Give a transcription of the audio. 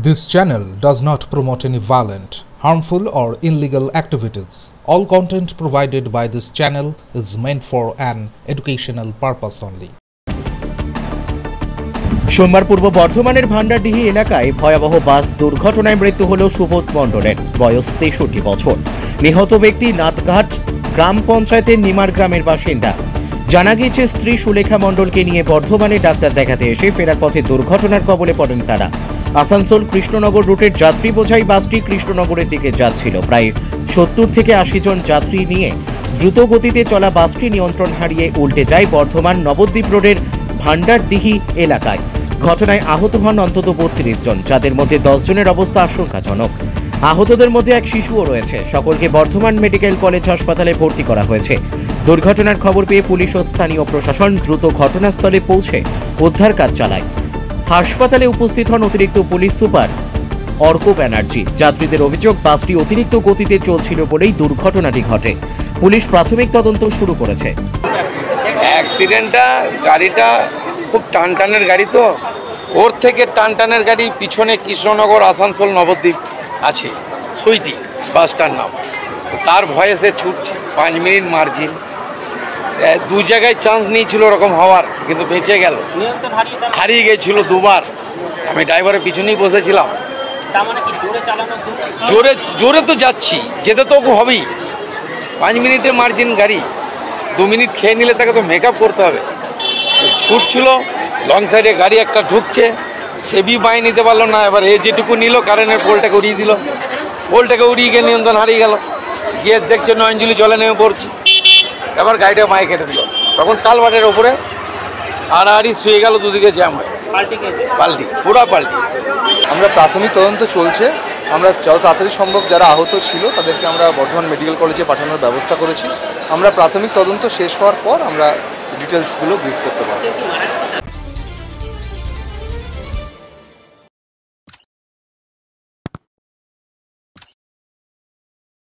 This channel does not promote any violent, harmful, or illegal activities. All content provided by this channel is meant for an educational purpose only. সোমবার পূর্ব বর্ধমানের ভান্ডারডিহি এলাকায় ভয়াবহ বাস দুর্ঘটনায় মৃত্যু হল সুবোধ মণ্ডলের, বয়স 63 বছর। নিহত ব্যক্তি নাতঘাট গ্রাম পঞ্চায়েতের নিমার গ্রামের বাসিন্দা। জানা গিয়েছে, স্ত্রী সুলেখা মণ্ডলকে নিয়ে বর্ধমানে ডাক্তার দেখাতে এসে ফেরার পথে দুর্ঘটনার কবলে পড়েন তারা। আসানসোল কৃষ্ণনগর রুটের যাত্রী বোঝাই বাসটি কৃষ্ণনগরের দিকে যাচ্ছিল। প্রায় 70 থেকে 80 জন যাত্রী নিয়ে দ্রুত গতিতে চলা বাসটি নিয়ন্ত্রণ হারিয়ে উল্টে যায় বর্ধমান নবদ্বীপ রোডের ভান্ডারডিহি এলাকায়। ঘটনায় আহত হন অন্তত 32 জন, যাদের মধ্যে 10 জনের অবস্থা আশঙ্কাজনক। আহতদের মধ্যে এক শিশুও রয়েছে। সকলকে বর্ধমান মেডিকেল কলেজ হাসপাতালে ভর্তি করা হয়েছে। দুর্ঘটনার খবর পেয়ে পুলিশ ও স্থানীয় প্রশাসন দ্রুত ঘটনাস্থলে পৌঁছে উদ্ধার কাজ চালায়। হাসপাতালে উপস্থিত হন অতিরিক্ত পুলিশ সুপার অর্ক ব্যানার্জি। যাত্রীদের অভিযোগ, বাসটি অতিরিক্ত গতিতে চলছিল বলেই দুর্ঘটনাটি ঘটে। পুলিশ প্রাথমিক তদন্ত শুরু করেছে। অ্যাক্সিডেন্টটা গাড়িটা খুব টানটানের গাড়ি, তো ওর থেকে টানটানের গাড়ি পিছনে কৃষ্ণনগর আসানসোল নবদ্বীপ আছে, সুইটি বাসটার নাম। তার ভয়ে সে ছুটছে, 5 মিনিট মার্জিন। 2 জায়গায় চান্স নিয়েছিল ওরকম হওয়ার, কিন্তু বেঁচে গেল। হারিয়ে গেছিল 2বার। আমি ড্রাইভারের পিছনেই বসেছিলাম। জোরে তো যাচ্ছি, যেতে তো হবেই। 5 মিনিটের মার্জিন গাড়ি, 2 মিনিট খেয়ে নিলে তাকে তো মেকআপ করতে হবে। ছুটছিল, লং সাইডে গাড়ি একটা ঢুকছে, সেবি বাই নিতে পারলো না। এবার এ যেটুকু নিল, কারেন্টের পোলটাকে উড়িয়ে দিল। পোলটাকে উড়িয়ে গিয়ে নিয়ন্ত্রণ হারিয়ে গেল। গিয়ে দেখছে নয়নজুলি জলে নেমে পড়ছে। এবার গাড়িটা মায়ে কেটে দিল। তখন কালভার্টের ওপরে আড়াআড়ি শুয়ে গেল, দুদিকে জ্যাম হয়, পাল্টি পুরো পাল্টি। আমরা প্রাথমিক তদন্ত চলছে। আমরা যত তাড়াতাড়ি সম্ভব যারা আহত ছিল তাদেরকে আমরা বর্ধমান মেডিকেল কলেজে পাঠানোর ব্যবস্থা করেছি। আমরা প্রাথমিক তদন্ত শেষ হওয়ার পর আমরা ডিটেলসগুলো ব্রিফ করতে পারব।